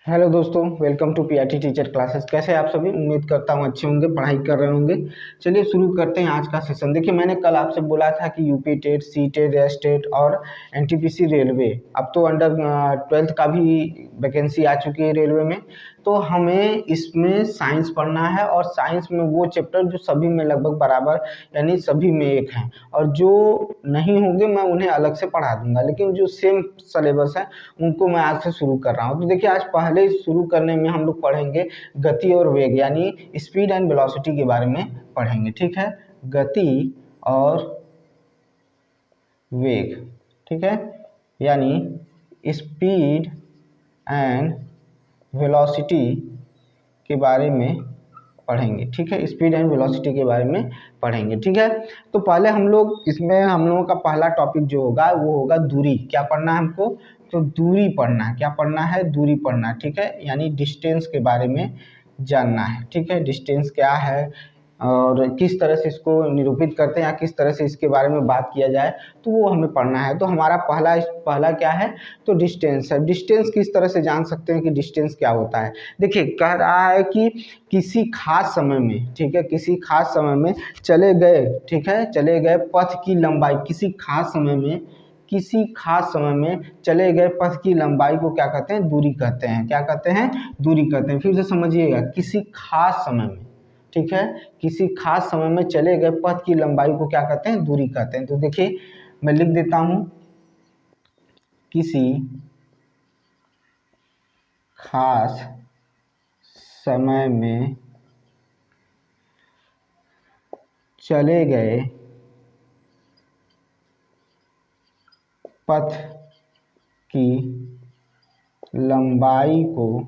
Hello दोस्तों, welcome to PIT teacher classes. कैसे हैं आप सभी? उम्मीद करता हूँ अच्छे होंगे, पढ़ाई कर रहे होंगे। चलिए शुरू करते हैं आज का सेशन। देखिए, मैंने कल आपसे बोला था कि UP TET, C TET, S TET और एनटीपीसी रेलवे, अब तो अंडर 12th का भी वैकेंसी आ चुकी है रेलवे में। तो हमें इसमें साइंस पढ़ना है और साइंस में वो चैप्टर जो सभी में लगभग बराबर यानी सभी में एक हैं, और जो नहीं होंगे मैं उन्हें अलग से पढ़ा दूंगा, लेकिन जो सेम सिलेबस है उनको मैं आज से शुरू कर रहा हूँ। तो देखिए, आज पहले शुरू करने में हम लोग पढ़ेंगे गति और वेग यानी स्पीड एंड वेलोसिटी के बारे में पढ़ेंगे। ठीक है, गति और वेग, ठीक है, यानी स्पीड एंड वेलोसिटी के बारे में पढ़ेंगे। ठीक है, स्पीड एंड वेलोसिटी के बारे में पढ़ेंगे। ठीक है, तो पहले हम लोग इसमें हम लोगों का पहला टॉपिक जो होगा वो होगा दूरी। क्या पढ़ना है हमको? तो दूरी पढ़ना है। क्या पढ़ना है? दूरी पढ़ना। ठीक है, यानी डिस्टेंस के बारे में जानना है। ठीक है, डिस्टेंस क्या है और किस तरह से इसको निरूपित करते हैं या किस तरह से इसके बारे में बात किया जाए, तो वो हमें पढ़ना है। तो हमारा पहला क्या है? तो डिस्टेंस है। डिस्टेंस किस तरह से जान सकते हैं कि डिस्टेंस क्या होता है? देखिए, कह रहा है कि किसी खास समय में, ठीक है, किसी खास समय में चले गए, ठीक है, चले गए पथ की लंबाई, किसी खास समय में, किसी खास समय में चले गए पथ की लंबाई को क्या कहते हैं? दूरी कहते हैं। क्या कहते हैं? दूरी कहते हैं। फिर से समझिएगा, किसी खास समय में, ठीक है, किसी खास समय में चले गए पथ की लंबाई को क्या कहते हैं? दूरी कहते हैं। तो देखिए, मैं लिख देता हूं, किसी खास समय में चले गए पथ की लंबाई को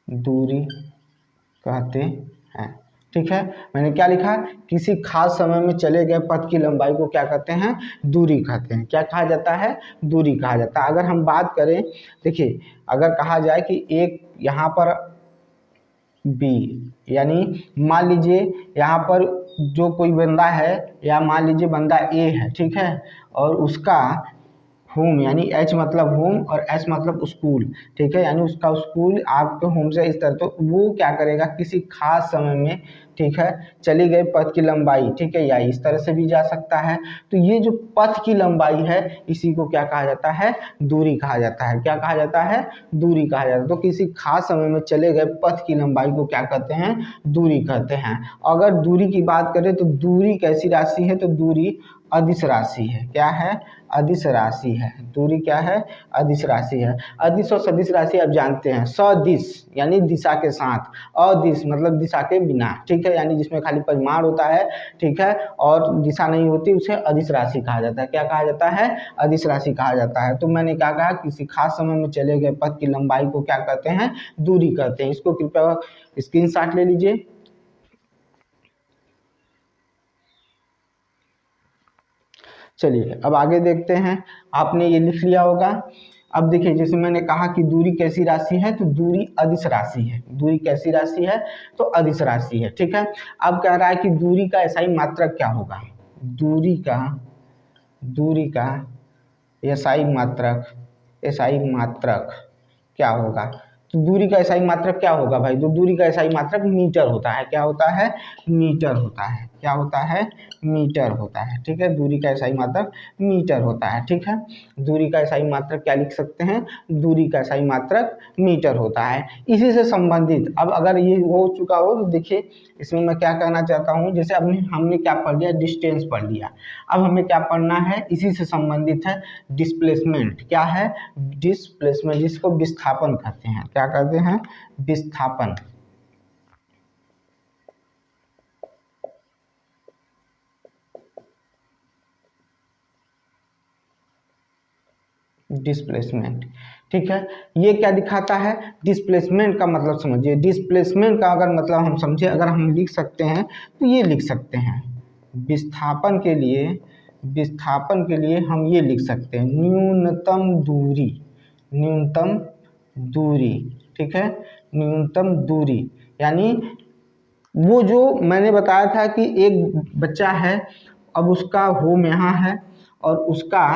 दूरी कहते हैं। ठीक है, मैंने क्या लिखा? किसी खास समय में चले गए पथ की लंबाई को क्या कहते हैं? दूरी कहते हैं। क्या कहा जाता है? दूरी कहा जाता है। अगर हम बात करें, देखिए, अगर कहा जाए कि एक यहाँ पर बी, यानी मान लीजिए यहाँ पर जो कोई बंदा है, या मान लीजिए बंदा ए है, ठीक है, और उसका होम यानी एच मतलब होम और एस मतलब स्कूल, ठीक है, यानी उसका स्कूल आपके होम से इस तरह, तो वो क्या करेगा? किसी खास समय में, ठीक है, चली गई पथ की लंबाई, ठीक है, या इस तरह से भी जा सकता है। तो ये जो पथ की लंबाई है, इसी को क्या कहा जाता है? दूरी कहा जाता है। क्या कहा जाता है? दूरी कहा जाता है। तो किसी खास समय में चले गए पथ की लंबाई को क्या कहते हैं? दूरी कहते हैं। अगर दूरी की बात करें तो दूरी कैसी राशि है? तो दूरी अदिश राशि है। क्या है? अदिश राशि है। दूरी क्या है? अदिश राशि है। अदिश और सदिश राशि आप जानते हैं। सदिश यानी दिशा के साथ, अदिश मतलब दिशा के बिना, ठीक है, यानी जिसमें खाली परिमाण होता है, ठीक है, और दिशा नहीं होती, उसे अदिश राशि कहा जाता है। क्या कहा जाता है? अदिश राशि कहा जाता है। तो मैंने क्या कहा? किसी खास समय में चले गए पथ की लंबाई को क्या कहते हैं? दूरी कहते हैं। इसको कृपया स्क्रीनशॉट ले लीजिए। चलिए अब आगे देखते हैं। आपने ये लिख लिया होगा। अब देखिए, जैसे मैंने कहा कि दूरी कैसी राशि है, तो दूरी अदिश राशि है। दूरी कैसी राशि है? तो अदिश राशि है। ठीक है, अब कह रहा है कि दूरी का एसआई मात्रक क्या होगा? दूरी का एसआई मात्रक क्या होगा? तो दूरी का एसआई मात्रक क्या होगा भाई? तो दूरी का एसआई मात्रक मीटर होता है। क्या होता है? मीटर होता है। क्या होता है? मीटर होता है। ठीक है, दूरी का एसआई मात्रक मीटर होता है। ठीक है, दूरी का एसआई मात्रक क्या लिख सकते हैं? दूरी का एसआई मात्रक मीटर होता है। इसी से संबंधित, अब अगर ये हो चुका हो तो देखिए, इसमें मैं क्या कहना चाहता हूँ, जैसे अब हमने क्या पढ़ लिया? डिस्टेंस पढ़ लिया। अब हमें क्या पढ़ना है? इसी से संबंधित है डिस्प्लेसमेंट। क्या है? डिस्प्लेसमेंट, जिसको विस्थापन कहते हैं। क्या कहते हैं? विस्थापन। डिस्प्लेसमेंट, ठीक है, ये क्या दिखाता है? डिस्प्लेसमेंट का मतलब समझिए। डिस्प्लेसमेंट का अगर मतलब हम समझे, अगर हम लिख सकते हैं तो ये लिख सकते हैं। विस्थापन के लिए हम ये लिख सकते हैं, न्यूनतम दूरी। न्यूनतम दूरी, ठीक है, न्यूनतम दूरी, यानी वो जो मैंने बताया था कि एक बच्चा है, अब उसका होम यहाँ है और उसका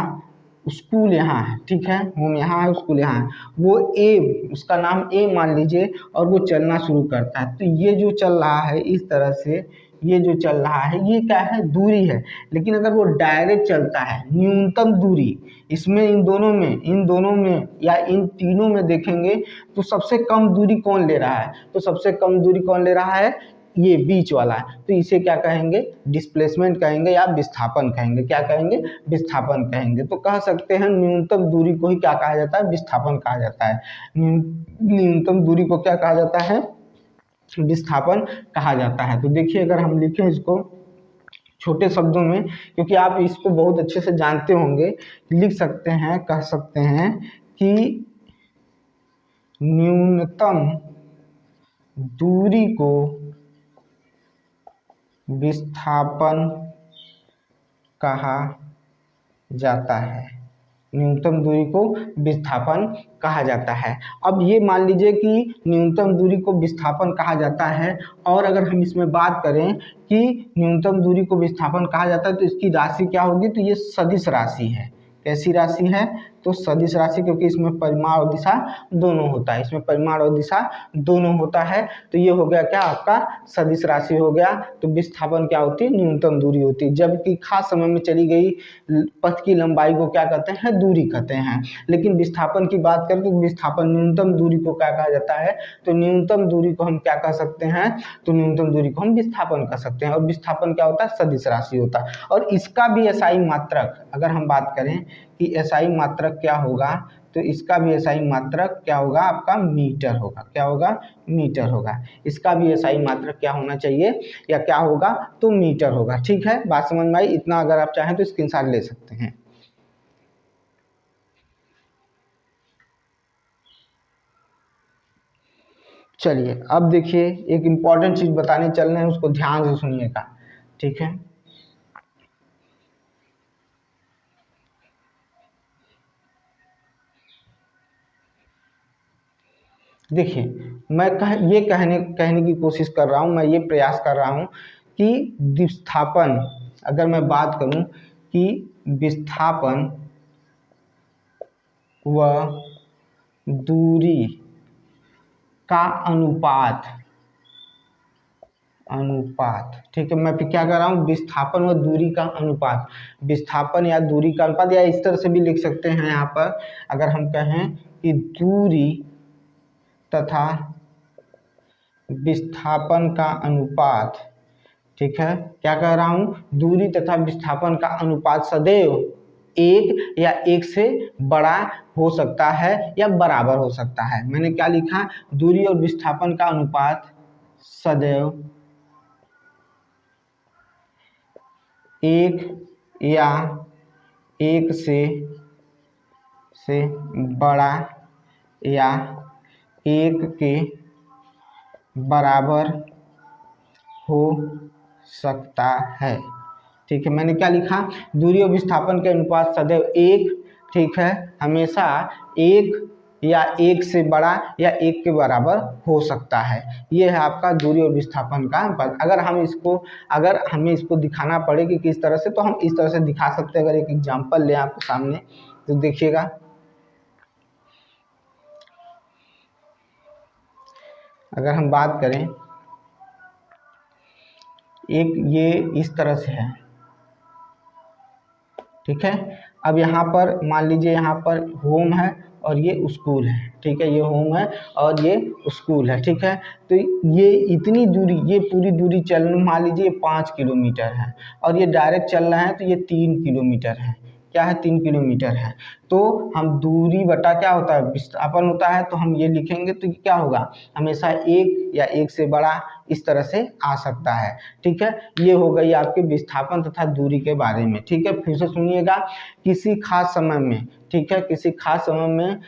स्कूल यहाँ है, ठीक है, होम यहाँ है, स्कूल यहाँ है, वो ए, उसका नाम ए मान लीजिए, और वो चलना शुरू करता है। तो ये जो चल रहा है इस तरह से, ये जो चल रहा है ये क्या है, दूरी है। लेकिन अगर वो डायरेक्ट चलता है, न्यूनतम दूरी, इसमें इन दोनों में या इन तीनों में देखेंगे तो सबसे कम दूरी कौन ले रहा है, तो सबसे कम दूरी कौन ले रहा है, ये बीच वाला है। तो इसे क्या कहेंगे, डिस्प्लेसमेंट कहेंगे या विस्थापन कहेंगे। क्या कहेंगे, विस्थापन कहेंगे। तो कह सकते हैं न्यूनतम दूरी को ही क्या कहा जाता है, विस्थापन कहा जाता है। न्यूनतम दूरी को क्या कहा जाता है, विस्थापन कहा जाता है। तो देखिए अगर हम लिखें इसको छोटे शब्दों में, क्योंकि आप इसको बहुत अच्छे से जानते होंगे, लिख सकते हैं, कह सकते हैं कि न्यूनतम दूरी को विस्थापन कहा जाता है। न्यूनतम दूरी को विस्थापन कहा जाता है। अब ये मान लीजिए कि न्यूनतम दूरी को विस्थापन कहा जाता है, और अगर हम इसमें बात करें कि न्यूनतम दूरी को विस्थापन कहा जाता है तो इसकी राशि क्या होगी, तो ये सदिश राशि है। कैसी राशि है, तो सदिश राशि, क्योंकि इसमें परिमाण और दिशा दोनों होता है, इसमें परिमाण और दिशा दोनों होता है। तो ये हो गया क्या, आपका सदिश राशि हो गया। तो विस्थापन क्या होती है, न्यूनतम दूरी होती है। जबकि खास समय में चली गई पथ की लंबाई को क्या कहते हैं, दूरी कहते हैं। लेकिन विस्थापन की बात करें तो विस्थापन न्यूनतम दूरी को क्या कहा जाता है, तो न्यूनतम दूरी को हम क्या कह सकते हैं, तो न्यूनतम दूरी को हम विस्थापन कह सकते हैं। और विस्थापन क्या होता है, सदिश राशि होता है। और इसका भी एसआई मात्रक, अगर हम बात करें कि एसआई मात्रक क्या होगा, तो इसका भी एसआई मात्रक क्या होगा, आपका मीटर होगा। क्या होगा, मीटर होगा। इसका भी एसआई मात्रक क्या होना चाहिए, या क्या होगा, तो मीटर होगा। ठीक है, बात समझ में आई। इतना अगर आप चाहें तो स्क्रीनशॉट ले सकते हैं। चलिए अब देखिए, एक इम्पॉर्टेंट चीज बताने चल रहे हैं, उसको ध्यान से सुनिएगा, ठीक है। देखिए मैं ये कहने की कोशिश कर रहा हूँ, मैं ये प्रयास कर रहा हूँ कि विस्थापन, अगर मैं बात करूँ कि विस्थापन व दूरी का अनुपात, ठीक है। मैं फिर क्या कर रहा हूँ, विस्थापन व दूरी का अनुपात, विस्थापन या दूरी का अनुपात, या इस तरह से भी लिख सकते हैं यहाँ पर। अगर हम कहें कि दूरी तथा विस्थापन का अनुपात, ठीक है, क्या कह रहा हूँ, दूरी तथा विस्थापन का अनुपात सदैव एक या एक से बड़ा हो सकता है या बराबर हो सकता है। मैंने क्या लिखा, दूरी और विस्थापन का अनुपात सदैव एक या एक से बड़ा या एक के बराबर हो सकता है। ठीक है, मैंने क्या लिखा, दूरी और विस्थापन के अनुपात सदैव एक, ठीक है, हमेशा एक या एक से बड़ा या एक के बराबर हो सकता है। ये है आपका दूरी और विस्थापन का अनुपात। अगर हमें इसको दिखाना पड़े कि किस तरह से, तो हम इस तरह से दिखा सकते हैं। अगर एक एग्जांपल लें आपके सामने तो देखिएगा, अगर हम बात करें, एक ये इस तरह से है, ठीक है। अब यहाँ पर मान लीजिए, यहाँ पर होम है और ये स्कूल है, ठीक है, ये होम है और ये स्कूल है, ठीक है। तो ये इतनी दूरी, ये पूरी दूरी मान लीजिए 5 किलोमीटर है, और ये डायरेक्ट चल रहा है तो ये 3 किलोमीटर है। क्या है, 3 किलोमीटर है। तो हम दूरी बटा क्या होता है, विस्थापन होता है, तो हम ये लिखेंगे तो क्या होगा, हमेशा एक या एक से बड़ा इस तरह से आ सकता है। ठीक है, ये हो गई आपके विस्थापन तथा दूरी के बारे में। ठीक है, फिर से सुनिएगा, किसी खास समय में, ठीक है, किसी खास समय में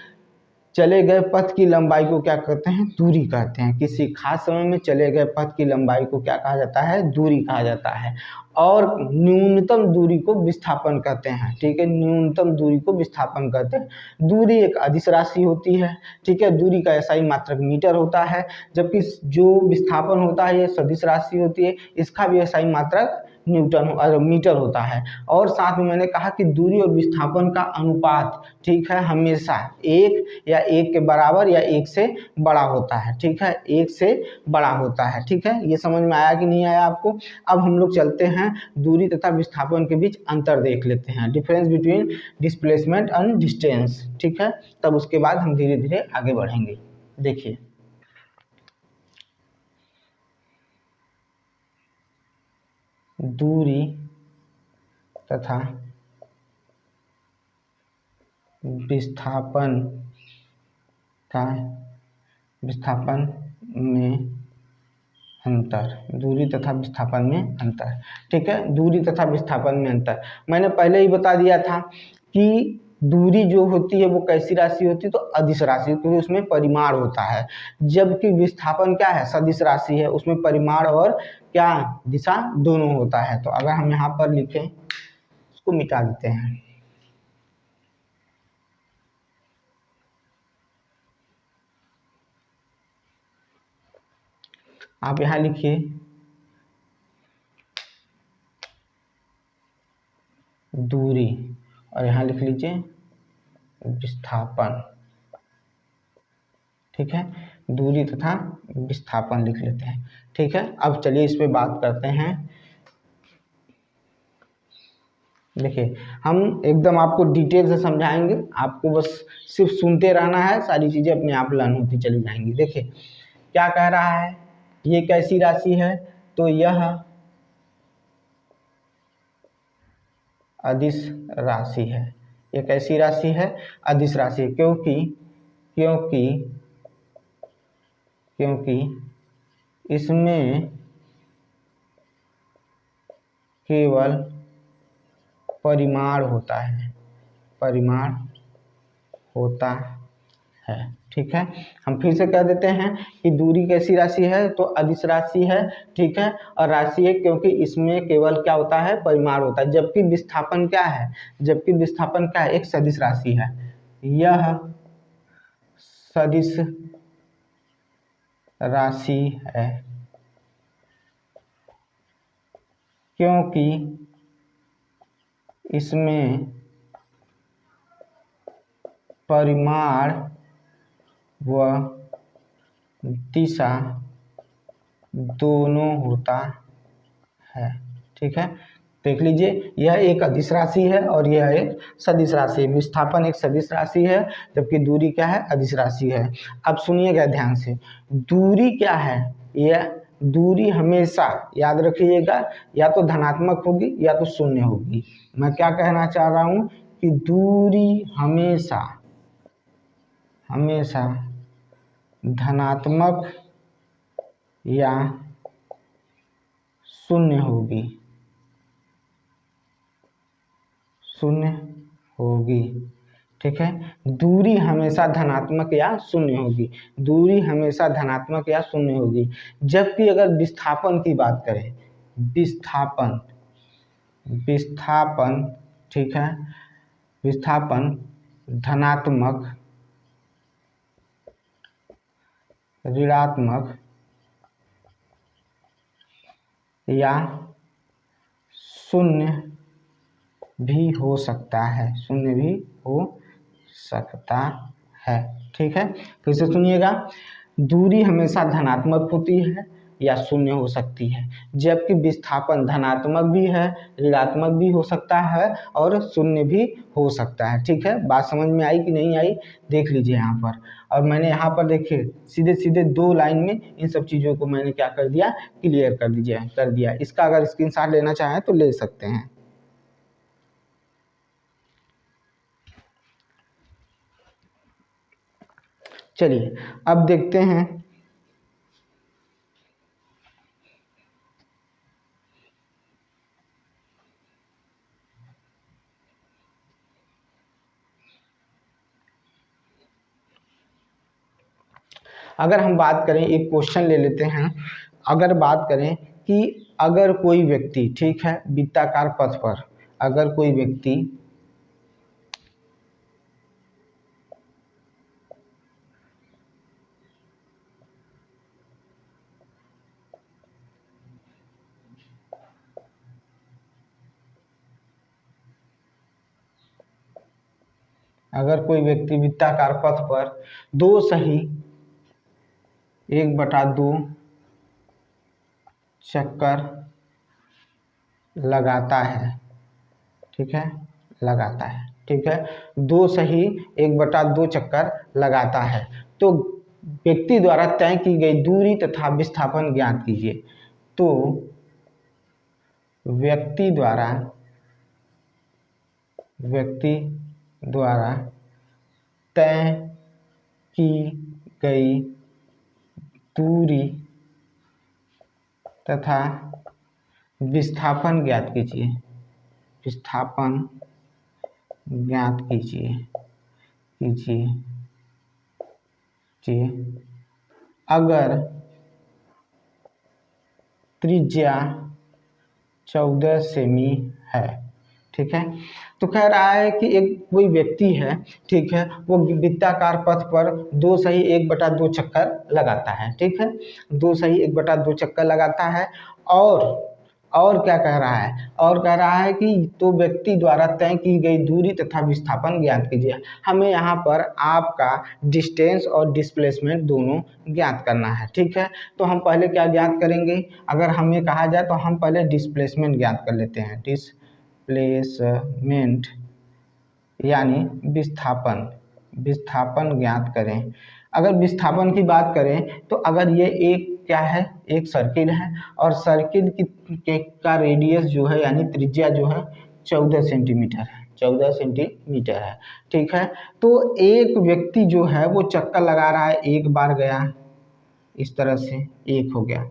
चले गए पथ की लंबाई को क्या कहते हैं, दूरी कहते हैं। किसी खास समय में चले गए पथ की लंबाई को क्या कहा जाता है, दूरी कहा जाता है। और न्यूनतम दूरी को विस्थापन कहते हैं। ठीक है, न्यूनतम दूरी को विस्थापन कहते हैं। दूरी एक अदिश राशि होती है, ठीक है, दूरी का एसआई मात्रक मीटर होता है, जबकि जो विस्थापन होता है ये सदिश राशि होती है, इसका भी एसआई मात्रक मीटर होता है। और साथ में मैंने कहा कि दूरी और विस्थापन का अनुपात, ठीक है, हमेशा 1 या 1 के बराबर या 1 से बड़ा होता है, ठीक है, 1 से बड़ा होता है, ठीक है। ये समझ में आया कि नहीं आया आपको? अब हम लोग चलते हैं दूरी तथा विस्थापन के बीच अंतर देख लेते हैं, difference between displacement and distance, ठीक है। तब उसके बाद हम धीरे धीरे आगे बढ़ेंगे। देखिए, दूरी तथा विस्थापन में अंतर, दूरी तथा विस्थापन में अंतर, ठीक है। दूरी तथा विस्थापन में अंतर मैंने पहले ही बता दिया था कि दूरी जो होती है वो कैसी राशि होती है, तो अदिश राशि, क्योंकि उसमें परिमाण होता है। जबकि विस्थापन क्या है, सदिश राशि है, उसमें परिमाण और क्या, दिशा दोनों होता है। तो अगर हम यहाँ पर लिखें, उसको मिटा देते हैं, आप यहाँ लिखिए दूरी और यहाँ लिख लीजिए विस्थापन, ठीक है, दूरी तथा विस्थापन लिख लेते हैं, ठीक है। अब चलिए इस पे बात करते हैं। देखिए, हम एकदम आपको डिटेल से समझाएंगे, आपको बस सिर्फ सुनते रहना है, सारी चीज़ें अपने आप लर्न होती चली जाएंगी। देखिए क्या कह रहा है, ये कैसी राशि है, तो यह अदिश राशि है। ये कैसी राशि है, अदिश राशि, क्योंकि क्योंकि क्योंकि इसमें केवल परिमाण होता है, परिमाण होता है, ठीक है। हम फिर से कह देते हैं कि दूरी कैसी राशि है, तो अदिश राशि है, ठीक है। और राशि है क्योंकि इसमें केवल क्या होता है, परिमाण होता है। जबकि विस्थापन क्या है, जबकि विस्थापन क्या है, एक सदिश राशि है। यह सदिश राशि है क्योंकि इसमें परिमाण व दिशा दोनों होता है, ठीक है। देख लीजिए, यह एक अदिश राशि है और यह एक सदिश राशि है। विस्थापन एक सदिश राशि है, जबकि दूरी क्या है, अदिश राशि है। अब सुनिएगा ध्यान से, दूरी क्या है, यह दूरी हमेशा याद रखिएगा, या तो धनात्मक होगी या तो शून्य होगी। मैं क्या कहना चाह रहा हूँ कि दूरी हमेशा हमेशा धनात्मक या शून्य होगी, शून्य होगी, ठीक है। दूरी हमेशा धनात्मक या शून्य होगी, दूरी हमेशा धनात्मक या शून्य होगी। जबकि अगर विस्थापन की बात करें, विस्थापन विस्थापन ठीक है, विस्थापन धनात्मक, ऋणात्मक या शून्य भी हो सकता है, शून्य भी हो सकता है, ठीक है। फिर से सुनिएगा, दूरी हमेशा धनात्मक होती है या शून्य हो सकती है, जबकि विस्थापन धनात्मक भी है, ऋणात्मक भी हो सकता है और शून्य भी हो सकता है, ठीक है। बात समझ में आई कि नहीं आई, देख लीजिए यहाँ पर। और मैंने यहाँ पर देखिए सीधे सीधे 2 लाइन में इन सब चीज़ों को मैंने क्या कर दिया, क्लियर कर दिया। इसका अगर स्क्रीनशॉट लेना चाहें तो ले सकते हैं। चलिए अब देखते हैं, अगर हम बात करें, एक क्वेश्चन ले लेते हैं। अगर बात करें कि अगर कोई व्यक्ति, ठीक है, वृत्ताकार पथ पर अगर कोई व्यक्ति अगर कोई व्यक्ति वृत्ताकार पथ पर 2 सही 1/2 चक्कर लगाता है, ठीक है, लगाता है, ठीक है, 2 सही 1/2 चक्कर लगाता है, तो व्यक्ति द्वारा तय की गई दूरी तथा विस्थापन ज्ञात कीजिए। तो व्यक्ति द्वारा तय की गई दूरी तथा विस्थापन ज्ञात कीजिए, विस्थापन ज्ञात कीजिए। अगर त्रिज्या 14 सेमी है, ठीक है, तो कह रहा है कि एक कोई व्यक्ति है, ठीक है, वो वृत्ताकार पथ पर 2 सही 1/2 चक्कर लगाता है, ठीक है, 2 सही 1/2 चक्कर लगाता है, और क्या कह रहा है, और कह रहा है कि तो व्यक्ति द्वारा तय की गई दूरी तथा विस्थापन ज्ञात कीजिए। हमें यहाँ पर आपका डिस्टेंस और डिस्प्लेसमेंट दोनों ज्ञात करना है, ठीक है। तो हम पहले क्या ज्ञात करेंगे, अगर हमें कहा जाए तो हम पहले डिस्प्लेसमेंट ज्ञात कर लेते हैं। डिस्प्लेसमेंट यानी विस्थापन ज्ञात करें। अगर विस्थापन की बात करें तो अगर ये एक क्या है, एक सर्किल है, और सर्किल का रेडियस जो है यानी त्रिज्या जो है 14 सेंटीमीटर है, 14 सेंटीमीटर है, ठीक है। तो एक व्यक्ति जो है वो चक्कर लगा रहा है, एक बार गया इस तरह से, एक हो गया,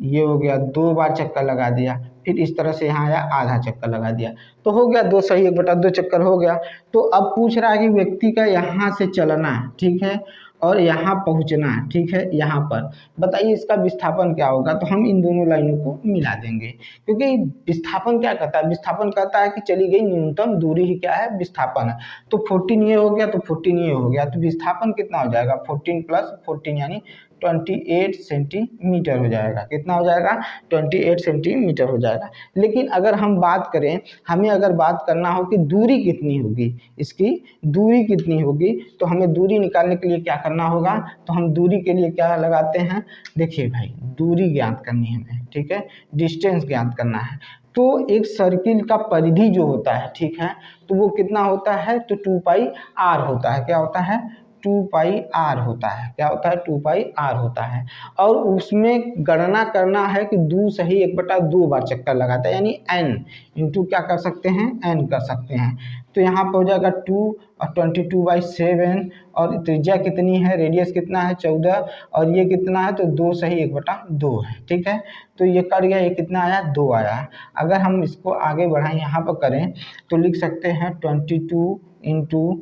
ये हो गया, 2 बार चक्कर लगा दिया, फिर इस तरह से यहाँ आया, आधा चक्कर लगा दिया, तो हो गया 2 सही 1/2 चक्कर हो गया। तो अब पूछ रहा है कि व्यक्ति का यहाँ से चलना, ठीक है, और यहाँ पहुँचना, ठीक है, यहाँ पर बताइए इसका विस्थापन क्या होगा। तो हम इन दोनों लाइनों को मिला देंगे, क्योंकि विस्थापन क्या कहता है, विस्थापन कहता है कि चली गई न्यूनतम दूरी ही क्या है, विस्थापन है। तो 14 ये हो गया, तो 14 ये हो गया, तो विस्थापन कितना हो जाएगा, 14 + 14 यानी 28 सेंटीमीटर हो जाएगा। कितना हो जाएगा, 28 सेंटीमीटर हो जाएगा। लेकिन अगर हम बात करें, हमें अगर बात करना हो कि दूरी कितनी होगी, इसकी दूरी कितनी होगी, तो हमें दूरी निकालने के लिए क्या करना होगा, तो हम दूरी के लिए क्या लगाते हैं, देखिए भाई, दूरी ज्ञात करनी है हमें, ठीक है, डिस्टेंस ज्ञात करना है। तो एक सर्किल का परिधि जो होता है, ठीक है, तो वो कितना होता है, तो 2πr होता है। क्या होता है, 2πr होता है। क्या होता है, 2πr होता है। और उसमें गणना करना है कि 2 सही 1/2 बार चक्कर लगाता है, यानी n इंटू क्या कर सकते हैं, n कर सकते हैं। तो यहाँ पर हो जाएगा 2 और 22/7, और त्रिज्या कितनी है, रेडियस कितना है 14, और ये कितना है, तो 2 सही 1/2 है, ठीक है। तो ये कट गया, ये कितना आया, 2 आया। अगर हम इसको आगे बढ़ाएं, यहाँ पर करें तो लिख सकते हैं 22 ×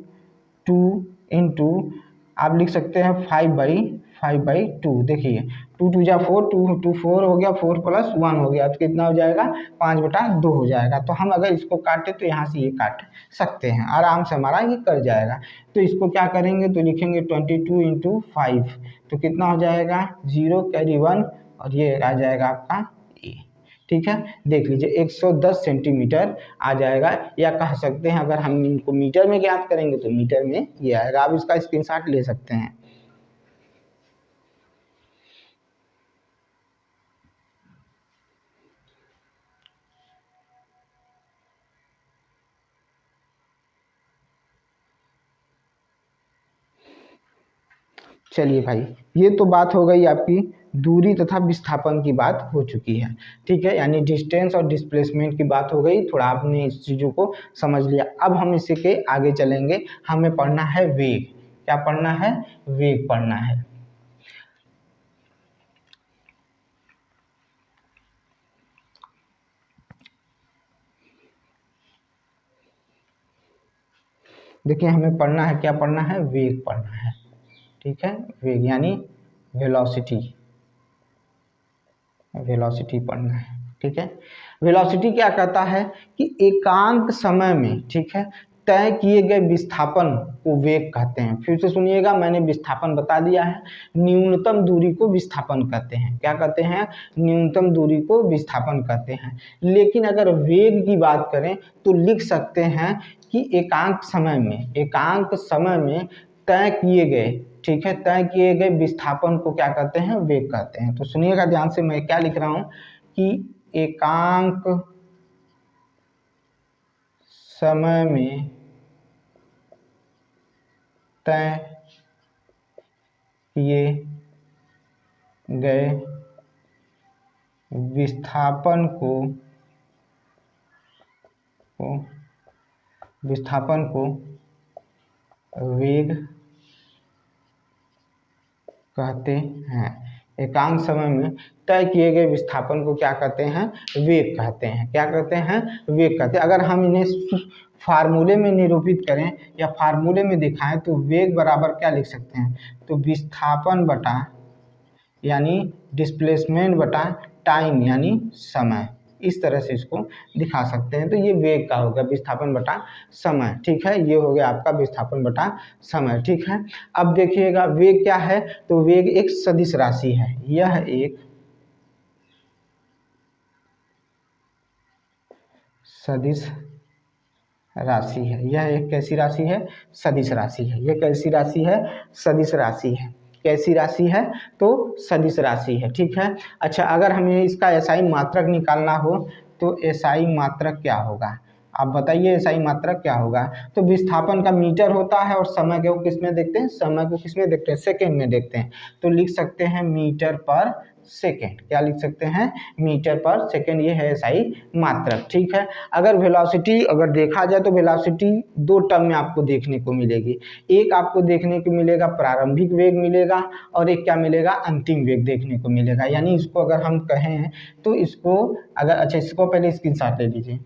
2 इंटू आप लिख सकते हैं 5/2। देखिए 2 2 जा 4, 2 4 हो गया, 4 + 1 हो गया, तो कितना हो जाएगा, 5/2 हो जाएगा। तो हम अगर इसको काटें तो यहाँ से ये काट सकते हैं, आराम से हमारा ये कट जाएगा। तो इसको क्या करेंगे, तो लिखेंगे 22 × 5, तो कितना हो जाएगा, 0 कैरी 1, और ये आ जाएगा आपका ए, ठीक है। देख लीजिए 110 सेंटीमीटर आ जाएगा, या कह सकते हैं अगर हम इनको मीटर में ज्ञात करेंगे तो मीटर में ये आएगा। आप इसका स्क्रीनशॉट ले सकते हैं। चलिए भाई, ये तो बात हो गई आपकी दूरी तथा विस्थापन की बात हो चुकी है, ठीक है, यानी डिस्टेंस और डिस्प्लेसमेंट की बात हो गई। थोड़ा आपने इस चीज़ों को समझ लिया। अब हम इसी के आगे चलेंगे, हमें पढ़ना है वेग। क्या पढ़ना है, वेग पढ़ना है। देखिए हमें पढ़ना है, क्या पढ़ना है, वेग पढ़ना है, ठीक है, वेग यानी वेलोसिटी पढ़ना है, ठीक है। वेलोसिटी क्या कहता है कि एकांक समय में, ठीक है, तय किए गए विस्थापन को वेग कहते हैं। फिर से सुनिएगा, मैंने विस्थापन बता दिया है। न्यूनतम दूरी को विस्थापन कहते हैं। क्या कहते हैं? न्यूनतम दूरी को विस्थापन कहते हैं। लेकिन अगर वेग की बात करें तो लिख सकते हैं कि एकांक समय में तय किए गए, ठीक है, तय किए गए विस्थापन को क्या कहते हैं? वेग कहते हैं। तो सुनिएगा ध्यान से, मैं क्या लिख रहा हूं कि एकांक समय में तय किए गए विस्थापन को वेग कहते हैं। एकांक समय में तय किए गए विस्थापन को क्या कहते हैं? वेग कहते हैं। क्या कहते हैं? वेग कहते हैं। अगर हम इन्हें फार्मूले में निरूपित करें या फार्मूले में दिखाएं तो वेग बराबर क्या लिख सकते हैं? तो विस्थापन बटा यानी डिस्प्लेसमेंट बटा टाइम यानी समय, इस तरह से इसको दिखा सकते हैं। तो ये वेग का हो गया, विस्थापन बटा समय, ठीक है। ये हो गया आपका विस्थापन बटा समय, ठीक है। अब देखिएगा वेग क्या है, तो वेग एक सदिश राशि है। यह एक सदिश राशि है। यह एक कैसी राशि है? सदिश राशि है। यह कैसी राशि है? सदिश राशि है। कैसी राशि है? तो सदिश राशि है, ठीक है। अच्छा, अगर हमें इसका एसआई मात्रक निकालना हो तो एसआई मात्रक क्या होगा? आप बताइए एसआई मात्रक क्या होगा? तो विस्थापन का मीटर होता है और समय को किस में देखते हैं? समय को किस में देखते हैं? सेकेंड में देखते हैं। तो लिख सकते हैं मीटर पर सेकेंड। क्या लिख सकते हैं? मीटर पर सेकेंड। ये है एसआई मात्रक, ठीक है। अगर वेलोसिटी अगर देखा जाए तो वेलोसिटी दो टर्म में आपको देखने को मिलेगी। एक आपको देखने को मिलेगा प्रारंभिक वेग मिलेगा और एक क्या मिलेगा? अंतिम वेग देखने को मिलेगा। यानी इसको अगर हम कहें तो इसको अगर, अच्छा इसको पहले स्क्रीनशॉट ले लीजिए।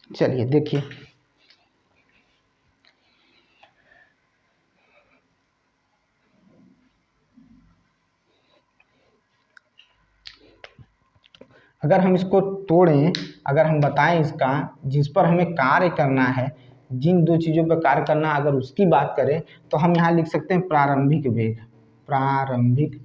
चलिए देखिए, अगर हम इसको तोड़ें, अगर हम बताएं इसका जिस पर हमें कार्य करना है, जिन दो चीज़ों पर कार्य करना, अगर उसकी बात करें तो हम यहाँ लिख सकते हैं प्रारंभिक वेग। प्रारंभिक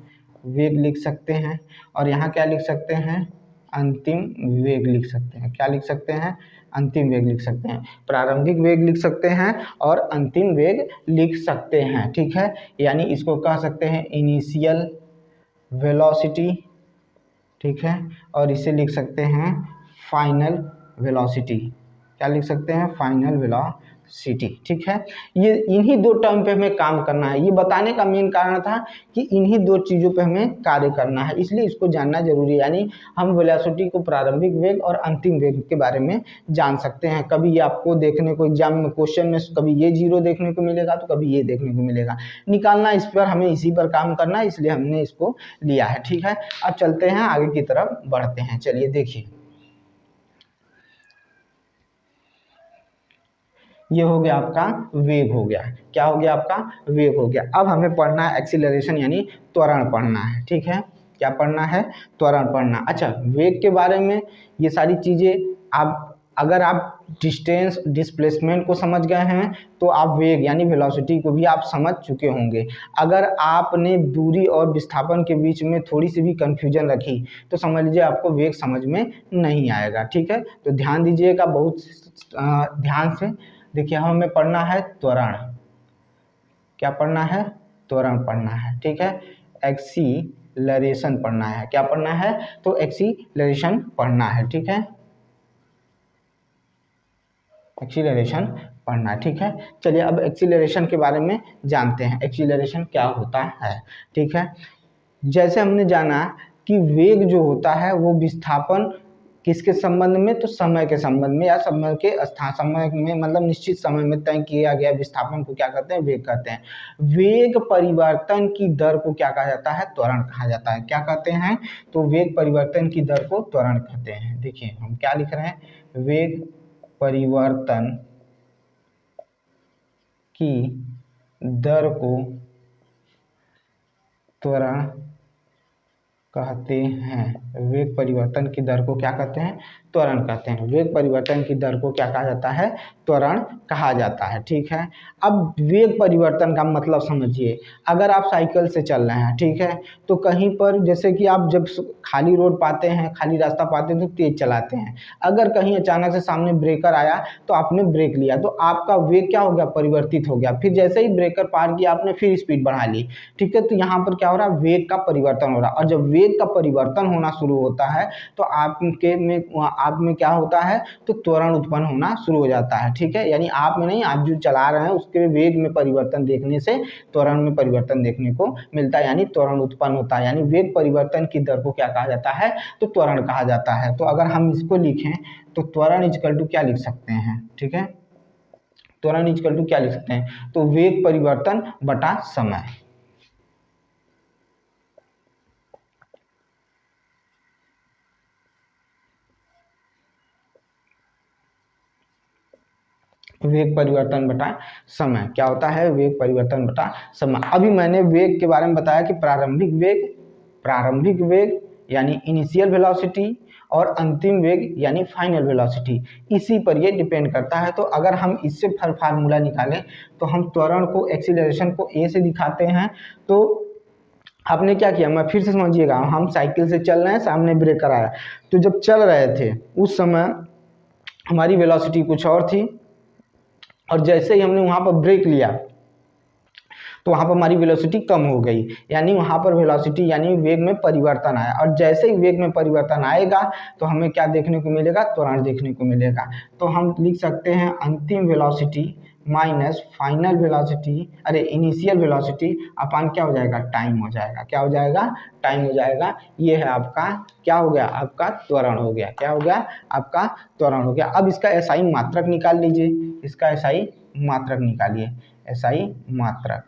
वेग लिख सकते हैं। और यहाँ क्या लिख सकते हैं? अंतिम वेग लिख सकते हैं। क्या लिख सकते हैं? अंतिम वेग लिख सकते हैं। प्रारंभिक वेग लिख सकते हैं और अंतिम वेग लिख सकते हैं, ठीक है। यानी इसको कह सकते हैं इनिशियल वेलोसिटी, ठीक है। और इसे लिख सकते हैं फाइनल वेलोसिटी। क्या लिख सकते हैं? फाइनल वेलोसिटी, ठीक है। ये इन्हीं दो टर्म पे हमें काम करना है। ये बताने का मेन कारण था कि इन्हीं दो चीज़ों पे हमें कार्य करना है, इसलिए इसको जानना जरूरी है। यानी हम वेलोसिटी को प्रारंभिक वेग और अंतिम वेग के बारे में जान सकते हैं। कभी ये आपको देखने को एग्जाम में क्वेश्चन में कभी ये जीरो देखने को मिलेगा तो कभी ये देखने को मिलेगा। निकालना इस पर हमें इसी पर काम करना है, इसलिए हमने इसको लिया है, ठीक है। अब चलते हैं आगे की तरफ बढ़ते हैं। चलिए देखिए, ये हो गया आपका वेग हो गया। क्या हो गया? आपका वेग हो गया। अब हमें पढ़ना है एक्सीलरेशन यानी त्वरण पढ़ना है, ठीक है। क्या पढ़ना है? त्वरण पढ़ना। अच्छा, वेग के बारे में ये सारी चीज़ें आप अगर आप डिस्टेंस डिस्प्लेसमेंट को समझ गए हैं तो आप वेग यानी वेलोसिटी को भी आप समझ चुके होंगे। अगर आपने दूरी और विस्थापन के बीच में थोड़ी सी भी कन्फ्यूजन रखी तो समझ लीजिए आपको वेग समझ में नहीं आएगा, ठीक है। तो ध्यान दीजिएगा बहुत ध्यान से। देखिए, हमें पढ़ना है त्वरण। क्या पढ़ना है? त्वरण पढ़ना है, ठीक है। एक्सीलरेशन पढ़ना है। क्या पढ़ना है? तो एक्सीलरेशन पढ़ना है, ठीक है। एक्सीलरेशन पढ़ना है, ठीक है। चलिए अब एक्सीलरेशन के बारे में जानते हैं। एक्सीलरेशन क्या होता है, ठीक है। जैसे हमने जाना कि वेग जो होता है वो विस्थापन किसके संबंध में? तो समय के संबंध में या समय के स्थान, समय में मतलब निश्चित समय में तय किया गया विस्थापन को क्या कहते हैं? वेग कहते हैं। वेग परिवर्तन की दर को क्या कहा जाता है? त्वरण कहा जाता है। क्या कहते हैं? तो वेग परिवर्तन की दर को त्वरण कहते हैं। देखिए हम क्या लिख रहे हैं? वेग परिवर्तन की दर को त्वरण कहते हैं। वेग परिवर्तन की दर को क्या कहते हैं? त्वरण कहते हैं। वेग परिवर्तन की दर को क्या कहा जाता है? त्वरण कहा जाता है। ठीक है, अब वेग परिवर्तन का मतलब समझिए। अगर आप साइकिल से चल रहे हैं, ठीक है, तो कहीं पर जैसे कि आप जब खाली रोड पाते हैं, खाली रास्ता पाते हैं तो तेज चलाते हैं। अगर कहीं अचानक से सामने ब्रेकर आया तो आपने ब्रेक लिया, तो आपका वेग क्या हो गया? परिवर्तित हो गया। फिर जैसे ही ब्रेकर पार किया आपने, फिर स्पीड बढ़ा ली। ठीक है, तो यहाँ पर क्या हो रहा है? वेग का परिवर्तन हो रहा है। और जब वेग का परिवर्तन होना शुरू होता है तो आप में क्या होता है? तो त्वरण उत्पन्न होना शुरू हो जाता है। ठीक है, यानी आप में नहीं, आप जो चला रहे हैं उसके वेग में परिवर्तन देखने से त्वरण में परिवर्तन देखने को मिलता है, यानी त्वरण उत्पन्न होता है। यानी वेग परिवर्तन की दर को क्या कहा जाता है? तो त्वरण कहा जाता है। तो अगर हम इसको लिखें तो त्वरण इक्वल टू क्या लिख सकते हैं? ठीक है, त्वरण इक्वल टू क्या लिख सकते हैं? तो वेग परिवर्तन बटा समय। वेग परिवर्तन बटा समय क्या होता है? वेग परिवर्तन बटा समय। अभी मैंने वेग के बारे में बताया कि प्रारंभिक वेग यानी इनिशियल वेलोसिटी और अंतिम वेग यानी फाइनल वेलोसिटी, इसी पर ये डिपेंड करता है। तो अगर हम इससे फार्मूला निकालें तो हम त्वरण को, एक्सीलरेशन को ए से दिखाते हैं। तो आपने क्या किया, मैं फिर से समझिएगा, हम साइकिल से चल रहे हैं, सामने ब्रेकर आया, तो जब चल रहे थे उस समय हमारी वेलोसिटी कुछ और थी, और जैसे ही हमने वहाँ पर ब्रेक लिया तो वहाँ पर हमारी वेलोसिटी कम हो गई, यानी वहाँ पर वेलोसिटी यानी वेग में परिवर्तन आया। और जैसे ही वेग में परिवर्तन आएगा तो हमें क्या देखने को मिलेगा? त्वरण देखने को मिलेगा। तो हम लिख सकते हैं अंतिम वेलोसिटी माइनस फाइनल वेलोसिटी, अरे इनिशियल वेलोसिटी अपान क्या हो जाएगा? टाइम हो जाएगा। क्या हो जाएगा? टाइम हो जाएगा। ये है आपका क्या हो गया? आपका त्वरण हो गया। क्या हो गया? आपका त्वरण हो गया। अब इसका एसआई मात्रक निकाल लीजिए, इसका एसआई मात्रक निकालिए। एसआई मात्रक,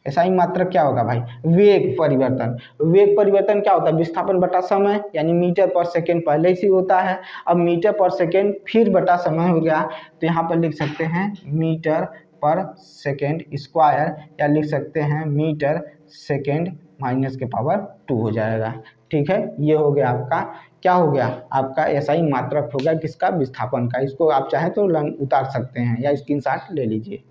एसआई मात्रक क्या होगा भाई? वेग परिवर्तन। वेग परिवर्तन क्या होता है? विस्थापन बटा समय, यानी मीटर पर सेकेंड पहले से होता है, अब मीटर पर सेकेंड फिर बटा समय हो गया। तो यहाँ पर लिख सकते हैं मीटर पर सेकेंड स्क्वायर, या लिख सकते हैं मीटर सेकेंड माइनस के पावर 2 हो जाएगा। ठीक है, ये हो गया आपका, क्या हो गया? आपका एसआई मात्रक हो गया किसका? विस्थापन का। इसको आप चाहें तो उतार सकते हैं या स्क्रीनशॉट ले लीजिए।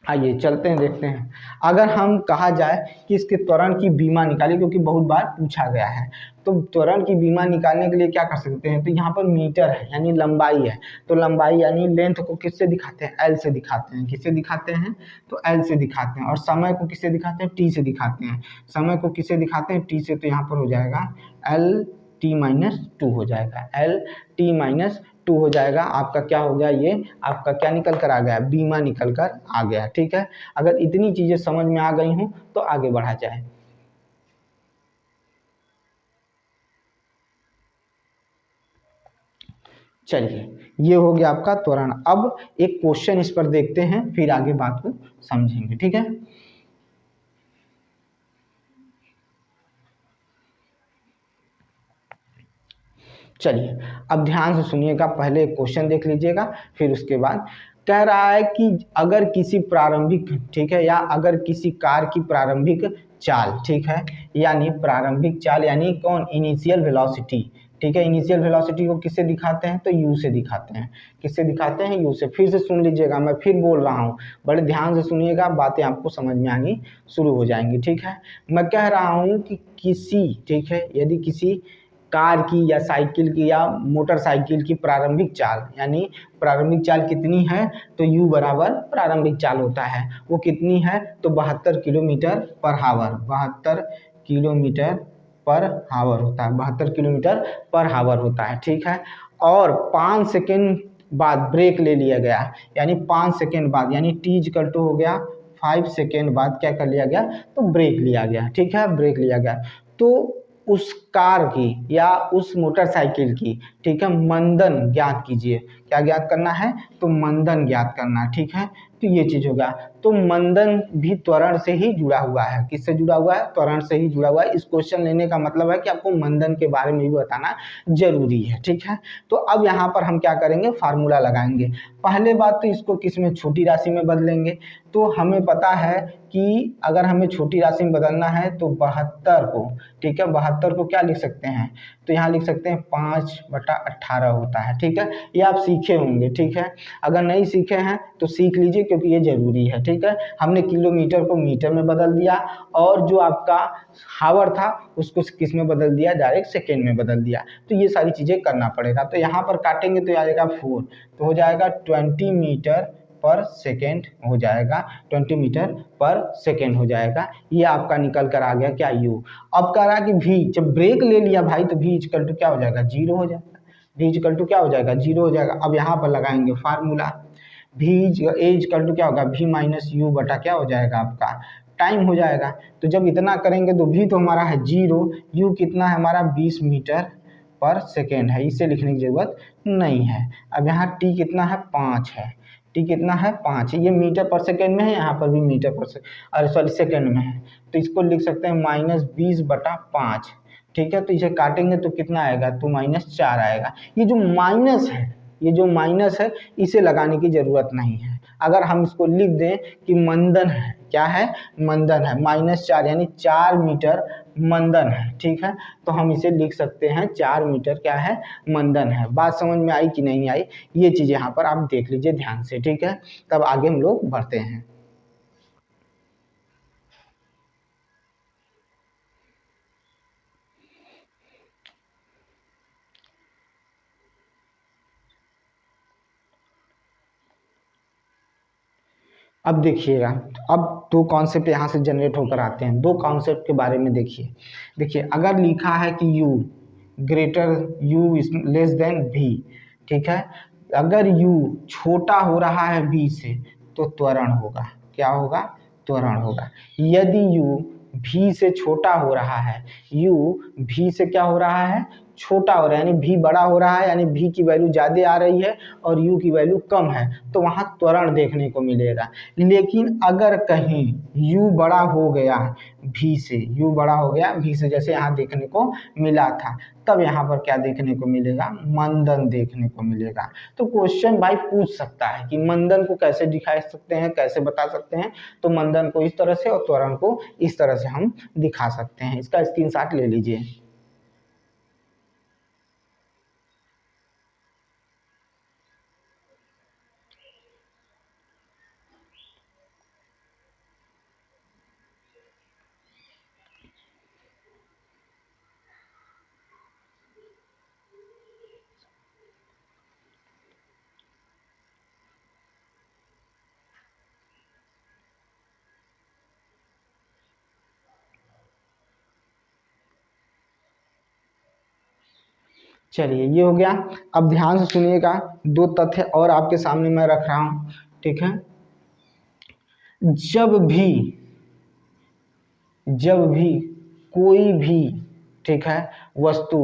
आइए चलते हैं, देखते हैं। अगर हम कहा जाए कि इसके त्वरण की बीमा निकालिए, क्योंकि बहुत बार पूछा गया है, तो त्वरण की बीमा निकालने के लिए क्या कर सकते हैं? तो यहाँ पर मीटर है यानी लंबाई है, तो लंबाई यानी लेंथ को किससे दिखाते हैं? एल से दिखाते हैं। किससे दिखाते हैं? तो एल से दिखाते हैं। और समय को किससे दिखाते हैं? टी से दिखाते हैं। समय को किससे दिखाते हैं? टी से। तो यहाँ पर हो जाएगा एल टी माइनस 2 हो जाएगा। एल टी माइनस 2 हो जाएगा। आपका क्या हो गया? ये आपका क्या निकल कर आ गया? बीमा निकल कर आ गया। ठीक है, अगर इतनी चीजें समझ में आ गई हूं तो आगे बढ़ा जाए। चलिए, ये हो गया आपका त्वरण। अब एक क्वेश्चन इस पर देखते हैं, फिर आगे बात को समझेंगे। ठीक है, चलिए अब ध्यान से सुनिएगा, पहले क्वेश्चन देख लीजिएगा, फिर उसके बाद कह रहा है कि अगर किसी प्रारंभिक, ठीक है, या अगर किसी कार की प्रारंभिक चाल, ठीक है, यानी प्रारंभिक चाल यानी कौन? Initial velocity. ठीक है, इनिशियल वेलोसिटी को किससे दिखाते हैं? तो यू से दिखाते हैं। किससे दिखाते हैं? यू से। फिर से सुन लीजिएगा, मैं फिर बोल रहा हूँ, बड़े ध्यान से सुनिएगा, बातें आपको समझ में आनी शुरू हो जाएंगी। ठीक है, मैं कह रहा हूँ कि किसी, ठीक है, यदि किसी कार की या साइकिल की या मोटरसाइकिल की प्रारंभिक चाल, यानी प्रारंभिक चाल कितनी है? तो u बराबर प्रारंभिक चाल होता है, वो कितनी है? तो 72 किलोमीटर पर हावर। 72 किलोमीटर पर हावर होता है। 72 किलोमीटर पर हावर होता है। ठीक है, और 5 सेकेंड बाद ब्रेक ले लिया गया, यानी 5 सेकेंड बाद, यानी t इक्वल टू हो गया 5 सेकेंड बाद क्या कर लिया गया? तो ब्रेक लिया गया। ठीक है, ब्रेक लिया गया। तो उस कार की या उस मोटरसाइकिल की, ठीक है, मंदन ज्ञात कीजिए। क्या ज्ञात करना है? तो मंदन ज्ञात करना है। ठीक है, तो ये चीज होगा। तो मंदन भी त्वरण से ही जुड़ा हुआ है। किससे जुड़ा हुआ है? त्वरण से ही जुड़ा हुआ है। इस क्वेश्चन लेने का मतलब है कि आपको मंदन के बारे में भी बताना जरूरी है, ठीक है। तो अब यहाँ पर हम क्या करेंगे, फार्मूला लगाएंगे। पहले बात तो इसको किस में, छोटी राशि में बदलेंगे। तो हमें पता है कि अगर हमें छोटी राशि में बदलना है तो 72 को, ठीक है, 72 को क्या लिख सकते हैं, तो यहाँ लिख सकते हैं 5/18 होता है, ठीक है। ये आप सीखे होंगे, ठीक है। अगर नहीं सीखे हैं तो सीख लीजिए क्योंकि ये जरूरी है, ठीक है। हमने किलोमीटर को मीटर में बदल दिया और जो आपका हावर था उसको किस में बदल दिया, डायरेक्ट सेकेंड में बदल दिया। तो ये सारी चीजें करना पड़ेगा। तो यहाँ पर काटेंगे तो आ जाएगा 4, तो हो जाएगा 20 मीटर पर सेकेंड हो जाएगा, 20 मीटर पर सेकेंड हो जाएगा। ये आपका निकल कर आ गया क्या, यू। अब कह रहा कि भी, जब ब्रेक ले लिया भाई तो भी इक्वल टू क्या हो जाएगा, जीरो हो जाएगा। भी इक्वल टू क्या हो जाएगा, जीरो हो जाएगा। अब यहाँ पर लगाएंगे फार्मूला, भी ए इक्वल टू क्या होगा, भी माइनस यू बटा क्या हो जाएगा आपका टाइम हो जाएगा। तो जब इतना करेंगे तो भी तो हमारा है जीरो, यू कितना है हमारा 20 मीटर पर सेकेंड है, इसे लिखने की जरूरत नहीं है। अब यहाँ टी कितना है, 5 है। टी कितना है, 5 है। ये मीटर पर सेकेंड में है, यहाँ पर भी मीटर पर अरे सॉरी सेकेंड में है। तो इसको लिख सकते हैं -20/5, ठीक है। तो इसे काटेंगे तो कितना आएगा, तो -4 आएगा। ये जो माइनस है, ये जो माइनस है इसे लगाने की जरूरत नहीं है। अगर हम इसको लिख दें कि मंदन है, क्या है, मंदन है, -4 यानी 4 मीटर मंदन है, ठीक है। तो हम इसे लिख सकते हैं 4 मीटर क्या है, मंदन है। बात समझ में आई कि नहीं आई, ये चीज यहाँ पर आप देख लीजिए ध्यान से, ठीक है। तब आगे हम लोग बढ़ते हैं। अब देखिएगा, अब दो कॉन्सेप्ट यहाँ से जनरेट होकर आते हैं। दो कॉन्सेप्ट के बारे में देखिए। देखिए अगर लिखा है कि u greater u is less than v, ठीक है। अगर u छोटा हो रहा है v से तो त्वरण होगा, क्या होगा, त्वरण होगा। यदि u v से छोटा हो रहा है, u v से क्या हो रहा है, छोटा हो रहा है, यानी v बड़ा हो रहा है, यानी v की वैल्यू ज्यादा आ रही है और u की वैल्यू कम है, तो वहां त्वरण देखने को मिलेगा। लेकिन अगर कहीं u बड़ा हो गया v से, u बड़ा हो गया v से, जैसे यहाँ देखने को मिला था, तब यहाँ पर क्या देखने को मिलेगा, मंदन देखने को मिलेगा। तो क्वेश्चन भाई पूछ सकता है कि मंदन को कैसे दिखा सकते हैं, कैसे बता सकते हैं। तो मंदन को इस तरह से और त्वरण को इस तरह से हम दिखा सकते हैं। इसका स्क्रीनशॉट ले लीजिए। चलिए ये हो गया। अब ध्यान से सुनिएगा, दो तथ्य और आपके सामने मैं रख रहा हूं, ठीक है। जब भी, जब भी कोई भी, ठीक है, वस्तु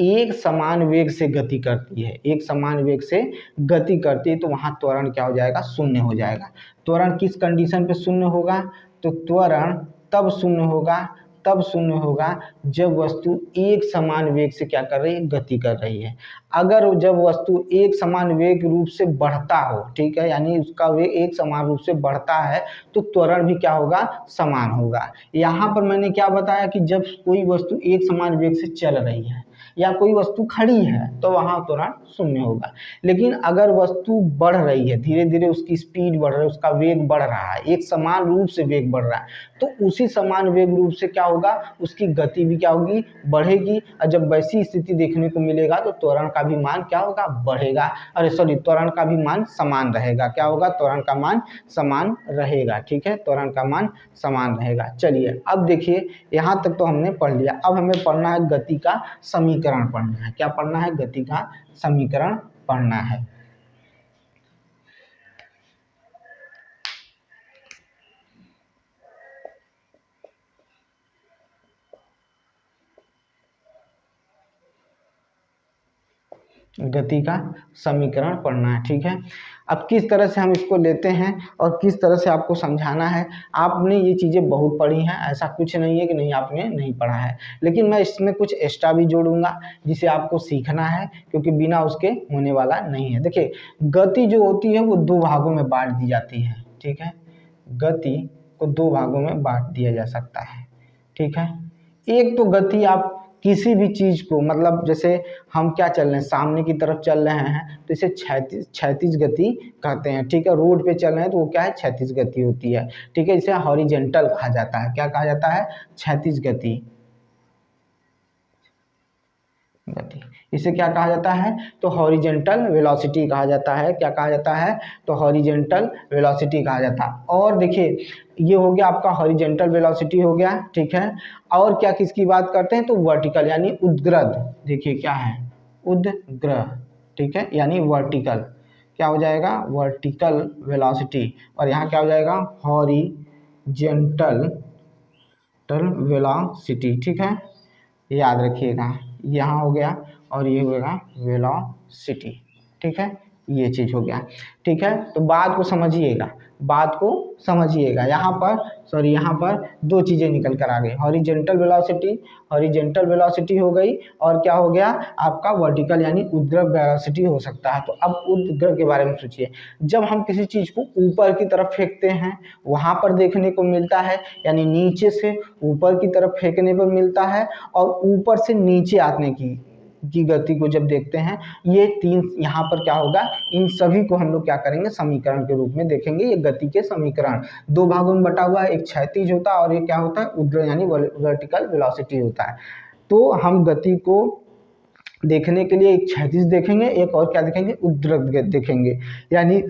एक समान वेग से गति करती है, एक समान वेग से गति करती है, तो वहां त्वरण क्या हो जाएगा, शून्य हो जाएगा। त्वरण किस कंडीशन पे शून्य होगा, तो त्वरण तब शून्य होगा, तब शून्य होगा जब वस्तु एक समान वेग से क्या कर रही है, गति कर रही है। अगर जब वस्तु एक समान वेग रूप से बढ़ता हो, ठीक है, यानी उसका वेग एक समान रूप से बढ़ता है, तो त्वरण भी क्या होगा, समान होगा। यहाँ पर मैंने क्या बताया कि जब कोई वस्तु एक समान वेग से चल रही है या कोई वस्तु खड़ी है तो वहां त्वरण शून्य होगा। लेकिन अगर वस्तु बढ़ रही है, धीरे धीरे उसकी स्पीड बढ़ रही है, उसका वेग बढ़ रहा है, एक समान रूप से वेग बढ़ रहा है, तो उसी समान वेग रूप से क्या होगा, उसकी गति भी क्या होगी, बढ़ेगी। और जब वैसी स्थिति देखने को मिलेगा तो त्वरण का भी मान क्या होगा, बढ़ेगा। अरे सॉरी, त्वरण का भी मान समान रहेगा। क्या होगा, त्वरण का मान समान रहेगा, ठीक है, त्वरण का मान समान रहेगा। चलिए अब देखिए, यहाँ तक तो हमने पढ़ लिया। अब हमें पढ़ना है गति का समीकरण पढ़ना है। क्या पढ़ना है, गति का समीकरण पढ़ना है। गति का समीकरण पढ़ना है। ठीक है, अब किस तरह से हम इसको लेते हैं और किस तरह से आपको समझाना है, आपने ये चीज़ें बहुत पढ़ी हैं, ऐसा कुछ नहीं है कि नहीं आपने नहीं पढ़ा है, लेकिन मैं इसमें कुछ एक्स्ट्रा भी जोड़ूंगा जिसे आपको सीखना है, क्योंकि बिना उसके होने वाला नहीं है। देखिए, गति जो होती है वो दो भागों में बांट दी जाती है। ठीक है, गति को दो भागों में बांट दिया जा सकता है। ठीक है, एक तो गति आप किसी भी चीज़ को, मतलब जैसे हम क्या चल रहे हैं, सामने की तरफ चल रहे हैं तो इसे क्षैतिज गति कहते हैं। ठीक है, रोड पे चल रहे हैं तो वो क्या है, क्षैतिज गति होती है। ठीक है, इसे हॉरिजेंटल कहा जाता है। क्या कहा जाता है, क्षैतिज गति। इसे क्या कहा जाता है, तो हॉरिजेंटल वेलोसिटी कहा जाता है। क्या कहा जाता है, तो हॉरिजेंटल वेलोसिटी कहा जाता है। और देखिए, ये हो गया आपका हॉरिजेंटल वेलोसिटी हो गया। ठीक है, और क्या किसकी बात करते हैं, तो वर्टिकल यानी उद्ग्रद। देखिए क्या है, उद्ग्रह। ठीक है, यानी वर्टिकल, क्या हो जाएगा, वर्टिकल वेलोसिटी। और यहाँ क्या हो जाएगा, हॉरिजेंटल वेलोसिटी। ठीक है, याद रखिएगा, यहाँ हो गया और ये होगा वेलोसिटी। ठीक है, ये चीज़ हो गया। ठीक है, तो बात को समझिएगा, बात को समझिएगा। यहाँ पर दो चीज़ें निकल कर आ गई, हॉरिजेंटल वेलोसिटी हो गई, और क्या हो गया आपका, वर्टिकल यानी उद्ग्रह वेलोसिटी हो सकता है। तो अब उद्ग्रह के बारे में सोचिए, जब हम किसी चीज़ को ऊपर की तरफ फेंकते हैं वहाँ पर देखने को मिलता है, यानी नीचे से ऊपर की तरफ फेंकने पर मिलता है, और ऊपर से नीचे आने की गति को जब देखते हैं, ये तीन यहाँ पर क्या होगा, इन सभी को हम लोग क्या करेंगे, समीकरण के रूप में देखेंगे। ये गति के समीकरण दो भागों में बटा हुआ है, एक क्षैतिज होता है और ये क्या होता है, उद्ग्रह यानी वर्टिकल वेलोसिटी होता है। तो हम गति को देखने के लिए एक क्षैतिज देखेंगे, एक और क्या देखेंगे, उद्ग्रह देखेंगे। यानी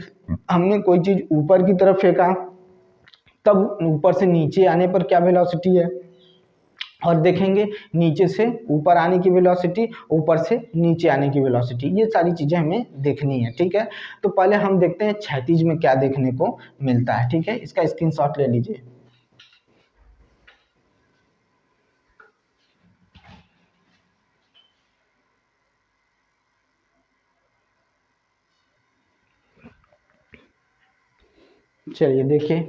हमने कोई चीज ऊपर की तरफ फेंका, तब ऊपर से नीचे आने पर क्या वेलोसिटी है, और देखेंगे नीचे से ऊपर आने की वेलोसिटी, ऊपर से नीचे आने की वेलोसिटी। ये सारी चीज़ें हमें देखनी है। ठीक है, तो पहले हम देखते हैं क्षैतिज में क्या देखने को मिलता है। ठीक है, इसका स्क्रीनशॉट ले लीजिए। चलिए देखिए,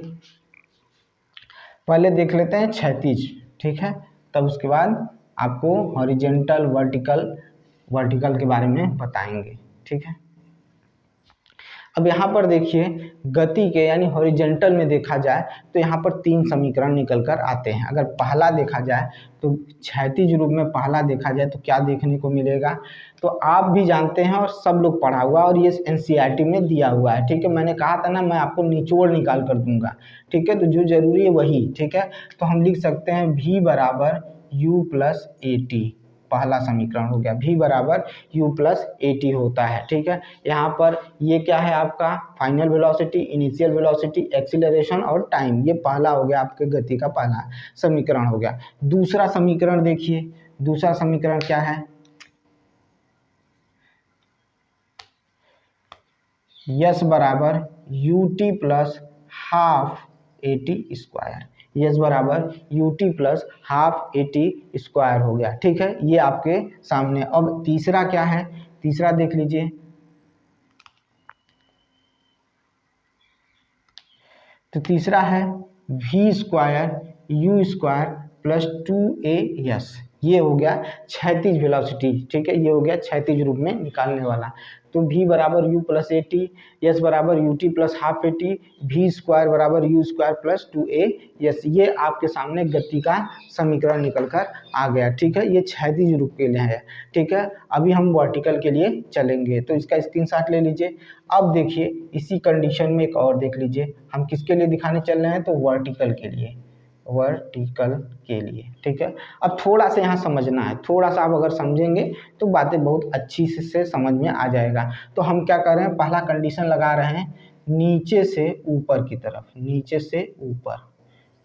पहले देख लेते हैं क्षैतिज। ठीक है, तब उसके बाद आपको हॉरिजेंटल वर्टिकल के बारे में बताएंगे। ठीक है, अब यहाँ पर देखिए, गति के यानी हॉरिजेंटल में देखा जाए तो यहाँ पर तीन समीकरण निकल कर आते हैं। अगर पहला देखा जाए तो क्षैतिज रूप में पहला देखा जाए तो क्या देखने को मिलेगा, तो आप भी जानते हैं और सब लोग पढ़ा हुआ, और ये एनसीईआरटी में दिया हुआ है। ठीक है, मैंने कहा था ना, मैं आपको निचोड़ निकाल कर दूंगा। ठीक है, तो जो जरूरी है वही। ठीक है, तो हम लिख सकते हैं v बराबर u प्लस ए टी, पहला समीकरण हो गया, v बराबर u प्लस ए टी होता है। ठीक है, यहाँ पर ये क्या है आपका, final velocity, initial velocity, acceleration और टाइम। ये पहला हो गया आपके गति का पहला समीकरण हो गया। दूसरा समीकरण देखिए, दूसरा समीकरण क्या है, यस बराबर U T plus half A T square, S बराबर U T plus half A T square हो गया। ठीक है, ये आपके सामने। अब तीसरा क्या है, तीसरा देख लीजिए, तो तीसरा है v square you square plus 2a S. ये हो गया क्षैतिज वेलोसिटी। ठीक है, ये हो गया क्षैतिज रूप में निकालने वाला। तो v बराबर u plus A T, S बराबर U T plus half A T, V square बराबर U square plus 2a S. ये आपके सामने गति का समीकरण निकल कर आ गया। ठीक है, ये क्षैतिज रूप के लिए है। ठीक है, अभी हम वर्टिकल के लिए चलेंगे, तो इसका स्क्रीनशॉट ले लीजिए। अब देखिए, इसी कंडीशन में एक और देख लीजिए, हम किसके लिए दिखाने चल रहे हैं, तो वर्टिकल के लिए, वर्टिकल के लिए। ठीक है, अब थोड़ा सा यहाँ समझना है, थोड़ा सा आप अगर समझेंगे तो बातें बहुत अच्छी से समझ में आ जाएगा। तो हम क्या कर रहे हैं, पहला कंडीशन लगा रहे हैं नीचे से ऊपर की तरफ, नीचे से ऊपर।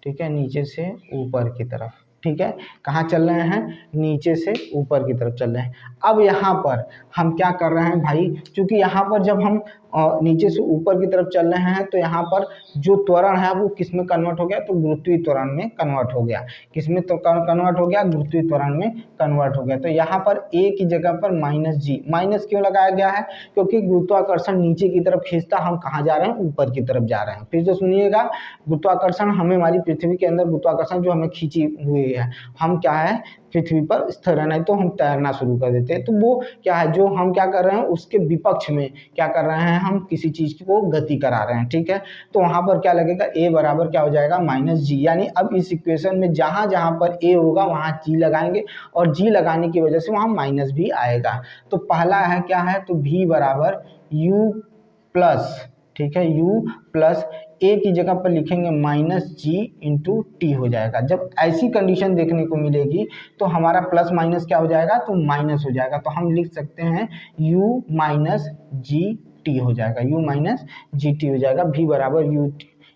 ठीक है, नीचे से ऊपर की तरफ। ठीक है, कहाँ चल रहे हैं, नीचे से ऊपर की तरफ चल रहे हैं। अब यहाँ पर हम क्या कर रहे हैं भाई, क्योंकि यहाँ पर जब हम नीचे से ऊपर की तरफ चल रहे हैं तो यहाँ पर जो त्वरण है वो किस में कन्वर्ट हो गया, तो गुरुत्वीय त्वरण में कन्वर्ट हो गया। किस में तो कन्वर्ट हो गया, गुरुत्वीय त्वरण में कन्वर्ट हो गया। तो यहाँ पर ए की जगह पर माइनस जी, माइनस क्यों लगाया गया है, क्योंकि गुरुत्वाकर्षण नीचे की तरफ खींचता, हम कहाँ जा रहे हैं, ऊपर की तरफ जा रहे हैं। फिर से सुनिएगा, गुरुत्वाकर्षण हमें हमारी पृथ्वी के अंदर गुरुत्वाकर्षण जो हमें खींची हुई है, हम क्या है पृथ्वी पर स्थिर रहना है, तो हम तैरना शुरू कर देते हैं। तो वो क्या है, जो हम क्या कर रहे हैं उसके विपक्ष में क्या कर रहे हैं, हम किसी चीज को गति करा रहे हैं। ठीक है, तो वहां पर क्या लगेगा, ए बराबर क्या हो जाएगा, माइनस जी। यानी अब इस इक्वेशन में जहां जहां पर ए होगा वहां जी लगाएंगे, और जी लगाने की वजह से वहां माइनस भी आएगा। तो पहला है क्या है, तो भी बराबर यू प्लस, ठीक है, u प्लस ए की जगह पर लिखेंगे माइनस जी इंटू टी हो जाएगा। जब ऐसी कंडीशन देखने को मिलेगी तो हमारा प्लस माइनस क्या हो जाएगा, तो माइनस हो जाएगा। तो हम लिख सकते हैं u माइनस जी टी हो जाएगा, u माइनस जी टी हो जाएगा। v बराबर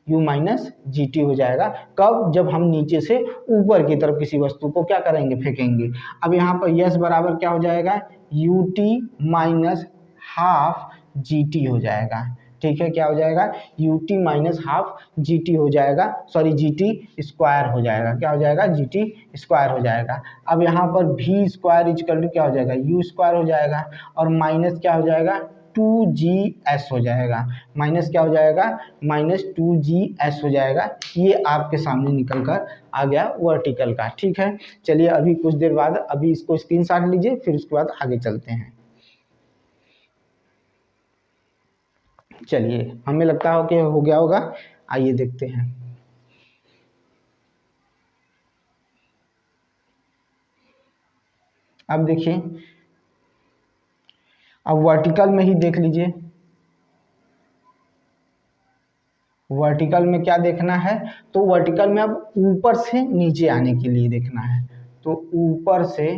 u माइनस जी टी हो जाएगा। कब, जब हम नीचे से ऊपर की तरफ किसी वस्तु को क्या करेंगे, फेंकेंगे। अब यहाँ पर यस बराबर क्या हो जाएगा, U T minus half G T हो जाएगा। ठीक है, क्या हो जाएगा, U T minus half G T हो जाएगा, सॉरी जी टी स्क्वायर हो जाएगा। क्या हो जाएगा, जी टी स्क्वायर हो जाएगा। अब यहाँ पर भी स्क्वायर इजकल टू क्या हो जाएगा, यू स्क्वायर हो जाएगा, और माइनस क्या हो जाएगा, 2GS हो जाएगा। माइनस क्या हो जाएगा, माइनस 2GS हो जाएगा। ये आपके सामने निकल कर आ गया वर्टिकल का। ठीक है, चलिए अभी कुछ देर बाद अभी इसको स्क्रीनशॉट लीजिए, फिर उसके बाद आगे चलते हैं। चलिए, हमें लगता है कि हो गया होगा, आइए देखते हैं। अब देखिए, अब वर्टिकल में ही देख लीजिए। वर्टिकल में क्या देखना है, तो वर्टिकल में अब ऊपर से नीचे आने के लिए देखना है। तो ऊपर से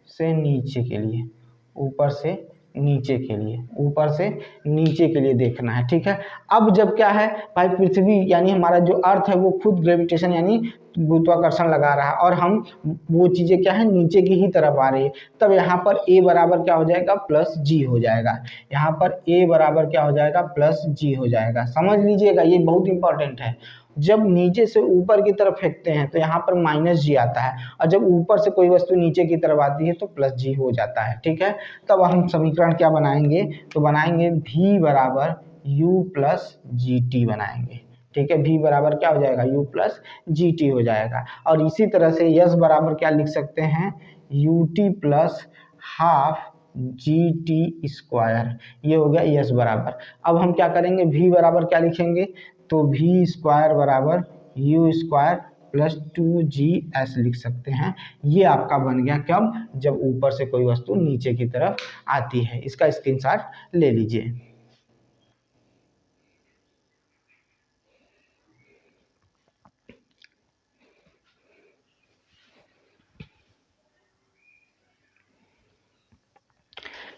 नीचे के लिए, ऊपर से नीचे के लिए, ऊपर से नीचे के लिए देखना है। ठीक है, अब जब क्या है भाई, पृथ्वी यानी हमारा जो अर्थ है वो खुद ग्रेविटेशन यानी गुरुत्वाकर्षण लगा रहा है, और हम वो चीज़ें क्या है नीचे की ही तरफ आ रही है। तब यहाँ पर ए बराबर क्या हो जाएगा, प्लस जी हो जाएगा। यहाँ पर ए बराबर क्या हो जाएगा, प्लस जी हो जाएगा। समझ लीजिएगा, ये बहुत इंपॉर्टेंट है। जब नीचे से ऊपर की तरफ फेंकते हैं तो यहाँ पर माइनस जी आता है, और जब ऊपर से कोई वस्तु नीचे की तरफ आती है तो प्लस जी हो जाता है। ठीक है, तब हम समीकरण क्या बनाएंगे, तो बनाएंगे v बराबर u प्लस जी टी बनाएंगे। ठीक है, v बराबर क्या हो जाएगा, u प्लस जी टी हो जाएगा। और इसी तरह से s बराबर क्या लिख सकते हैं, you T plus half G T square. ये हो गया s बराबर। अब हम क्या करेंगे, v बराबर क्या लिखेंगे, तो v स्क्वायर बराबर u स्क्वायर प्लस 2GS लिख सकते हैं। ये आपका बन गया कब, जब ऊपर से कोई वस्तु नीचे की तरफ आती है। इसका स्क्रीनशॉट ले लीजिए।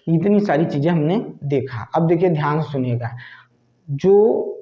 इतनी सारी चीजें हमने देखा। अब देखिए, ध्यान से सुनिएगा, जो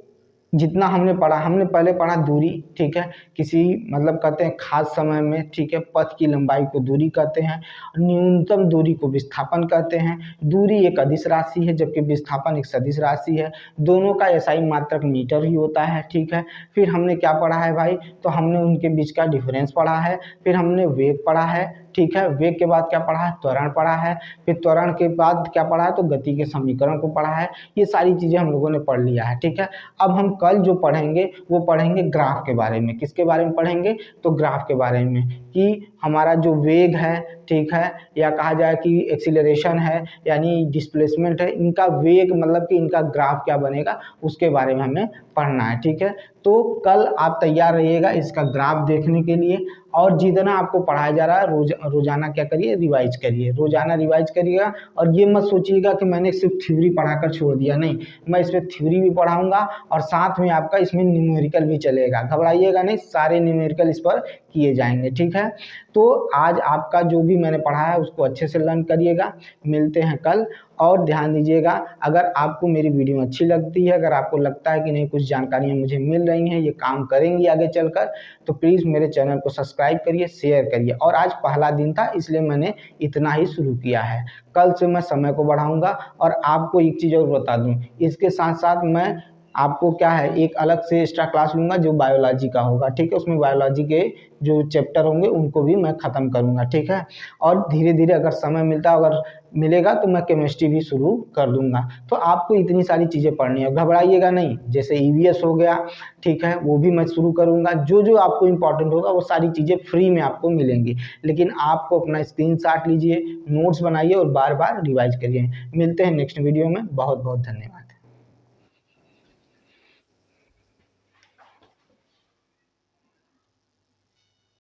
जितना हमने पढ़ा, हमने पहले पढ़ा दूरी। ठीक है, किसी मतलब कहते हैं खास समय में, ठीक है, पथ की लंबाई को दूरी कहते हैं, न्यूनतम दूरी को विस्थापन कहते हैं। दूरी एक अदिश राशि है जबकि विस्थापन एक सदिश राशि है। दोनों का एसआई मात्रक मीटर ही होता है। ठीक है, फिर हमने क्या पढ़ा है भाई, तो हमने उनके बीच का डिफरेंस पढ़ा है। फिर हमने वेग पढ़ा है। ठीक है, वेग के बाद क्या पढ़ा है, त्वरण पढ़ा है। फिर त्वरण के बाद क्या पढ़ा है, तो गति के समीकरण को पढ़ा है। ये सारी चीजें हम लोगों ने पढ़ लिया है। ठीक है, अब हम कल जो पढ़ेंगे वो पढ़ेंगे ग्राफ के बारे में। किसके बारे में पढ़ेंगे, तो ग्राफ के बारे में, कि हमारा जो वेग है, ठीक है, या कहा जाए कि एक्सीलरेशन है यानी डिस्प्लेसमेंट है, इनका वेग मतलब कि इनका ग्राफ क्या बनेगा, उसके बारे में हमें पढ़ना है। ठीक है, तो कल आप तैयार रहिएगा इसका ग्राफ देखने के लिए। और जितना आपको पढ़ाया जा रहा है रोजाना क्या करिए, रिवाइज करिए, रोजाना रिवाइज करिएगा। और ये मत सोचिएगा कि मैंने सिर्फ थ्योरी पढ़ाकर छोड़ दिया, नहीं, मैं इसमें थ्योरी भी पढ़ाऊंगा और साथ में आपका इसमें न्यूमेरिकल भी चलेगा। घबराइएगा नहीं, सारे न्यूमेरिकल इस पर किए जाएंगे। ठीक है, तो आज आपका जो भी भी मैंने पढ़ा है उसको अच्छे से लर्न करिएगा। मिलते हैं कल। और ध्यान दीजिएगा, अगर आपको मेरी वीडियो अच्छी लगती है, अगर आपको लगता है कि नहीं कुछ जानकारियाँ मुझे मिल रही हैं, ये काम करेंगी आगे चलकर, तो प्लीज़ मेरे चैनल को सब्सक्राइब करिए, शेयर करिए। और आज पहला दिन था इसलिए मैंने इतना ही शुरू किया है। कल से मैं समय को बढ़ाऊंगा। और आपको एक चीज़ और बता दूं, इसके साथ साथ मैं आपको क्या है एक अलग से एक्स्ट्रा क्लास लूँगा जो बायोलॉजी का होगा, ठीक है। उसमें बायोलॉजी के जो चैप्टर होंगे उनको भी मैं ख़त्म करूँगा, ठीक है। और धीरे धीरे अगर समय अगर मिलेगा तो मैं केमिस्ट्री भी शुरू कर दूँगा। तो आपको इतनी सारी चीज़ें पढ़नी है, घबराइएगा नहीं। जैसे ईवीएस हो गया, ठीक है, वो भी मैं शुरू करूँगा। जो जो आपको इम्पोर्टेंट होगा वो सारी चीज़ें फ्री में आपको मिलेंगी। लेकिन आपको अपना स्क्रीनशॉट लीजिए, नोट्स बनाइए और बार बार रिवाइज करिए। मिलते हैं नेक्स्ट वीडियो में। बहुत बहुत धन्यवाद।